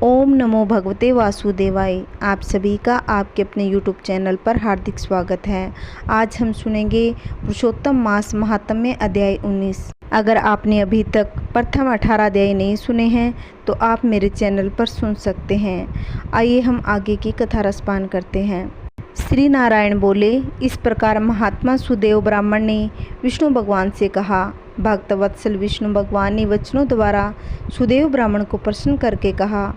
ओम नमो भगवते वासुदेवाय। आप सभी का आपके अपने यूट्यूब चैनल पर हार्दिक स्वागत है। आज हम सुनेंगे पुरुषोत्तम मास महात्म्य अध्याय 19। अगर आपने अभी तक प्रथम 18 अध्याय नहीं सुने हैं तो आप मेरे चैनल पर सुन सकते हैं। आइए हम आगे की कथा रसपान करते हैं। श्री नारायण बोले, इस प्रकार महात्मा सुदेव ब्राह्मण ने विष्णु भगवान से कहा। भक्तवत्सल विष्णु भगवान ने वचनों द्वारा सुदेव ब्राह्मण को प्रसन्न करके कहा।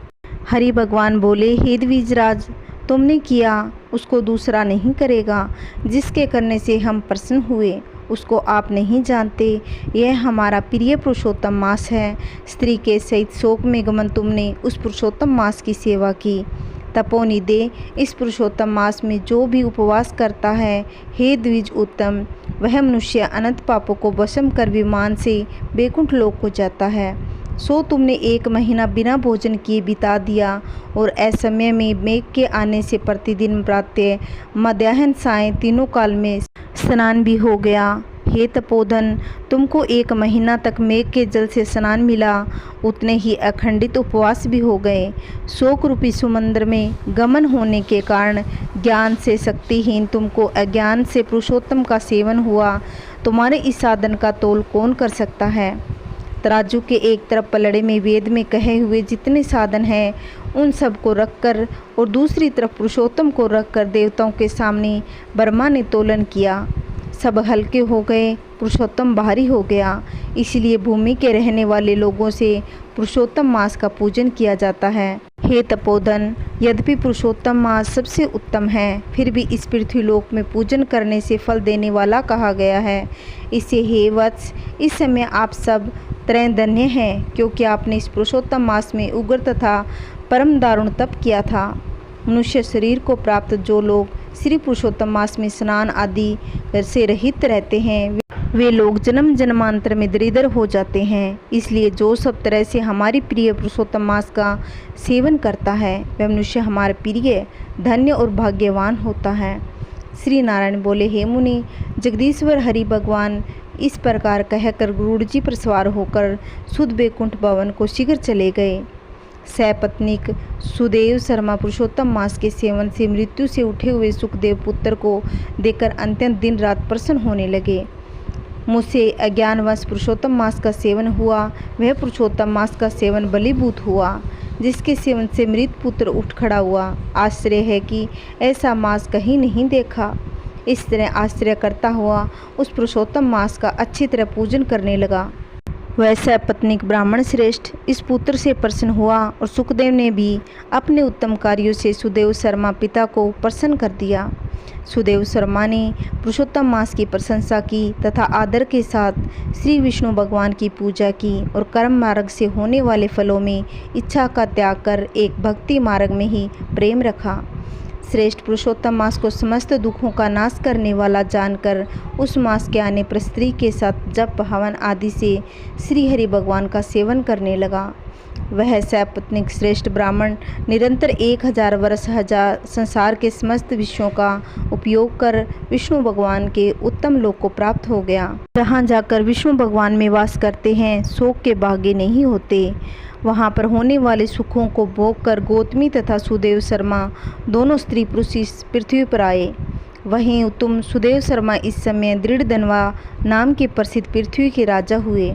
हरि भगवान बोले, हे द्विजराज, तुमने किया उसको दूसरा नहीं करेगा। जिसके करने से हम प्रसन्न हुए उसको आप नहीं जानते। यह हमारा प्रिय पुरुषोत्तम मास है। स्त्री के सहित शोक में गमन तुमने उस पुरुषोत्तम मास की सेवा की। तपोनिधे, इस पुरुषोत्तम मास में जो भी उपवास करता है, हे द्विज उत्तम, वह मनुष्य अनंत पापों को भस्म कर विमान से बैकुंठ लोक को जाता है। सो तुमने 1 महीना बिना भोजन किए बिता दिया और असमय में मेघ के आने से प्रतिदिन प्रातः मध्याह्न साय तीनों काल में स्नान भी हो गया। हे तपोधन, तुमको 1 महीना तक मेघ के जल से स्नान मिला, उतने ही अखंडित उपवास भी हो गए। शोक रूपी समुद्र में गमन होने के कारण ज्ञान से शक्तिहीन तुमको अज्ञान से पुरुषोत्तम का सेवन हुआ। तुम्हारे इस साधन का तोल कौन कर सकता है। तराजू के एक तरफ पलड़े में वेद में कहे हुए जितने साधन हैं उन सब को रखकर और दूसरी तरफ पुरुषोत्तम को रखकर देवताओं के सामने ब्रह्मा ने तोलन किया। सब हल्के हो गए, पुरुषोत्तम भारी हो गया। इसलिए भूमि के रहने वाले लोगों से पुरुषोत्तम मास का पूजन किया जाता है। हे तपोधन, यद्यपि पुरुषोत्तम मास सबसे उत्तम है, फिर भी इस पृथ्वी लोक में पूजन करने से फल देने वाला कहा गया है। इससे हे वत्स, इस समय आप सब तरह धन्य हैं, क्योंकि आपने इस पुरुषोत्तम मास में उग्र तथा परम दारुण तप किया था। मनुष्य शरीर को प्राप्त जो लोग श्री पुरुषोत्तम मास में स्नान आदि से रहित रहते हैं, वे लोग जन्म जन्मांतर में दरिद्र हो जाते हैं। इसलिए जो सब तरह से हमारी प्रिय पुरुषोत्तम मास का सेवन करता है, वह मनुष्य हमारे प्रिय, धन्य और भाग्यवान होता है। श्री नारायण बोले, हे मुनि, जगदीश्वर हरि भगवान इस प्रकार कहकर गरुड़ जी पर सवार होकर सुध बैकुंठ भवन को शीघ्र चले गए। सपत्नीक सुदेव शर्मा पुरुषोत्तम मास के सेवन से मृत्यु से उठे हुए सुखदेव पुत्र को देखकर अत्यंत दिन रात प्रसन्न होने लगे। मुझसे अज्ञानवश पुरुषोत्तम मास का सेवन हुआ, वह पुरुषोत्तम मास का सेवन बलीभूत हुआ, जिसके सेवन से मृत पुत्र उठ खड़ा हुआ। आश्चर्य है कि ऐसा मास कहीं नहीं देखा। इस तरह आश्चर्य करता हुआ उस पुरुषोत्तम मास का अच्छी तरह पूजन करने लगा। वैसा पत्नीक ब्राह्मण श्रेष्ठ इस पुत्र से प्रसन्न हुआ और सुखदेव ने भी अपने उत्तम कार्यों से सुदेव शर्मा पिता को प्रसन्न कर दिया। सुदेव शर्मा ने पुरुषोत्तम मास की प्रशंसा की तथा आदर के साथ श्री विष्णु भगवान की पूजा की और कर्म मार्ग से होने वाले फलों में इच्छा का त्याग कर एक भक्ति मार्ग में ही प्रेम रखा। श्रेष्ठ पुरुषोत्तम मास को समस्त दुखों का नाश करने वाला जानकर उस मास के आने पर स्त्री के साथ जप हवन आदि से श्री हरि भगवान का सेवन करने लगा। वह सपत्नीक श्रेष्ठ ब्राह्मण निरंतर 1000 वर्ष संसार के समस्त विषयों का उपयोग कर विष्णु भगवान के उत्तम लोक को प्राप्त हो गया। जहाँ जाकर विष्णु भगवान में वास करते हैं, शोक के भाग्य नहीं होते। वहाँ पर होने वाले सुखों को भोग कर गौतमी तथा सुदेव शर्मा दोनों स्त्री पुरुष इस पृथ्वी पर आए। वहीं तुम सुदेव शर्मा इस समय दृढ़ धनवा नाम के प्रसिद्ध पृथ्वी के राजा हुए।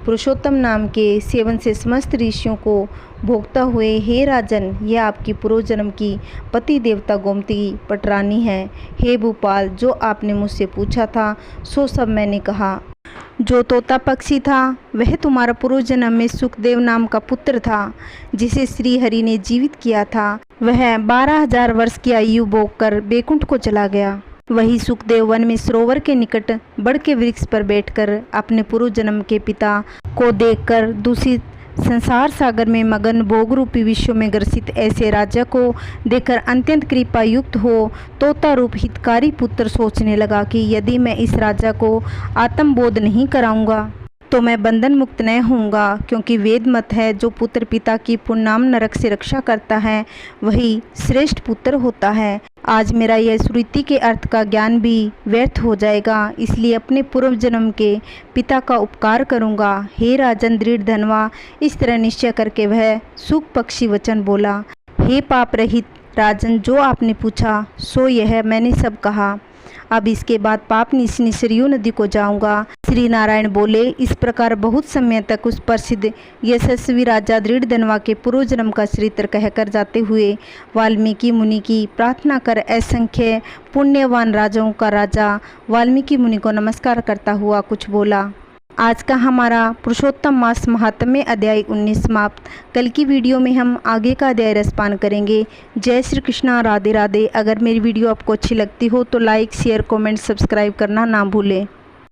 पुरुषोत्तम नाम के सेवन से समस्त ऋषियों को भोगता हुए, हे राजन, यह आपकी पूर्व जन्म की पति देवता गोमती पटरानी है। हे भूपाल, जो आपने मुझसे पूछा था सो सब मैंने कहा। जो तोता पक्षी था वह तुम्हारा पूर्व जन्म में सुखदेव नाम का पुत्र था, जिसे श्री हरि ने जीवित किया था। वह 12,000 वर्ष की आयु भोग कर बैकुंठ को चला गया। वही सुखदेव वन में सरोवर के निकट बड़ के वृक्ष पर बैठकर अपने पूर्व जन्म के पिता को देखकर दूषित संसार सागर में मगन भोग रूपी विश्व में ग्रसित ऐसे राजा को देखकर अत्यंत कृपा युक्त हो तोता रूप हितकारी पुत्र सोचने लगा कि यदि मैं इस राजा को आत्मबोध नहीं कराऊंगा तो मैं बंधन मुक्त न होऊंगा, क्योंकि वेद मत है जो पुत्र पिता की पुण्यनाम नरक से रक्षा करता है वही श्रेष्ठ पुत्र होता है। आज मेरा यह श्रुति के अर्थ का ज्ञान भी व्यर्थ हो जाएगा, इसलिए अपने पूर्व जन्म के पिता का उपकार करूंगा। हे राजन दृढ़ धनवा, इस तरह निश्चय करके वह सुख पक्षी वचन बोला। हे पाप रहित राजन, जो आपने पूछा सो यह मैंने सब कहा। अब इसके बाद पाप निशिनी सरयू नदी को जाऊंगा। श्री नारायण बोले। इस प्रकार बहुत समय तक उस प्रसिद्ध यशस्वी राजा दृढ़ धनवा के पूर्व जन्म का चरित्र कहकर जाते हुए वाल्मीकि मुनि की प्रार्थना कर असंख्य पुण्यवान राजाओं का राजा वाल्मीकि मुनि को नमस्कार करता हुआ कुछ बोला। आज का हमारा पुरुषोत्तम मास महात्म्य अध्याय 19 समाप्त। कल की वीडियो में हम आगे का अध्याय रसपान करेंगे। जय श्री कृष्णा, राधे राधे। अगर मेरी वीडियो आपको अच्छी लगती हो तो लाइक, शेयर, कमेंट, सब्सक्राइब करना ना भूलें।